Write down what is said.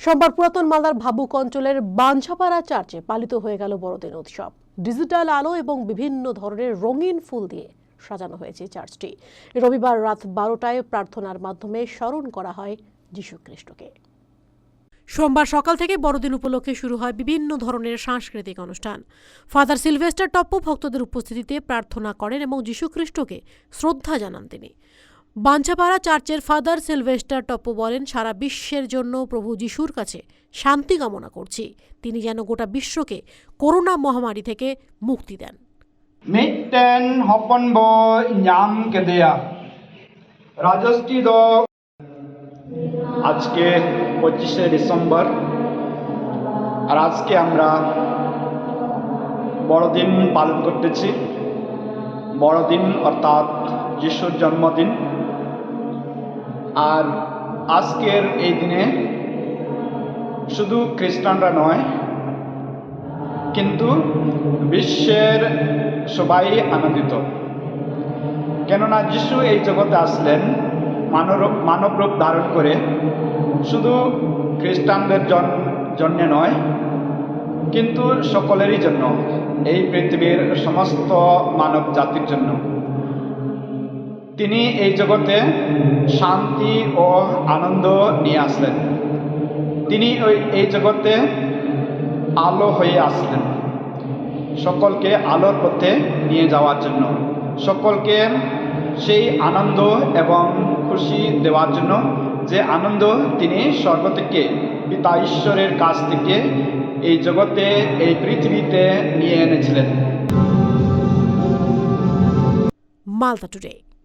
সোমবার পুরাতন মালদার ভাবুক অঞ্চলের বাঞ্ছাপাড়া চার্চে পালিত হয়ে গেল বড়দিন উৎসব। ডিজিটাল আলো এবং বিভিন্ন ধরনের রঙিন ফুল দিয়ে সাজানো হয়েছে চার্চটি। রবিবার রাত 12টায় প্রার্থনার মাধ্যমে স্মরণ করা হয় যীশু খ্রিস্টকে। সোমবার সকাল থেকে বড়দিন উপলক্ষে শুরু হয় বিভিন্ন ধরনের সাংস্কৃতিক অনুষ্ঠান। ফাদার সিলভেস্টার টপ্পো ভক্তদের উপস্থিতিতে প্রার্থনা করেন এবং যীশু খ্রিস্টকে শ্রদ্ধা জানান তিনি। বাঞ্ছাপাড়া চার্চের ফাদার সিলভেস্টার টপ্পো বলেন, সারা বিশ্বের জন্য প্রভু যিশুর কাছে শান্তি কামনা করছি, তিনি যেন গোটা বিশ্বকে করোনা মহামারী থেকে মুক্তি দেন। Mitten hoppen bo nyam kedeya রাজষ্টি দ আজকে 25শে ডিসেম্বর, আর আজকে আমরা বড়দিন পালন করতেছি। বড়দিন অর্থাৎ যিশুর জন্মদিন। আর আজকের এই দিনে শুধু খ্রিস্টানরা নয়, কিন্তু বিশ্বের সবাই আনন্দিত। কেননা যিশু এই জগতে আসলেন মানব রূপ ধারণ করে, শুধু খ্রিস্টানদের জন্য নয়, কিন্তু সকলেরই জন্য, এই পৃথিবীর সমস্ত মানব জাতির জন্য। তিনি এই জগতে শান্তি ও আনন্দ নিয়ে আসলেন। তিনি এই জগতে আলো হয়ে আসলেন, সকলকে আলোর পথে নিয়ে যাওয়ার জন্য, সকলকে সেই আনন্দ এবং খুশি দেওয়ার জন্য, যে আনন্দ তিনি স্বর্গ থেকে পিতা ঈশ্বরের কাছ থেকে এই জগতে, এই পৃথিবীতে নিয়ে এনেছিলেন। মালদা টুডে।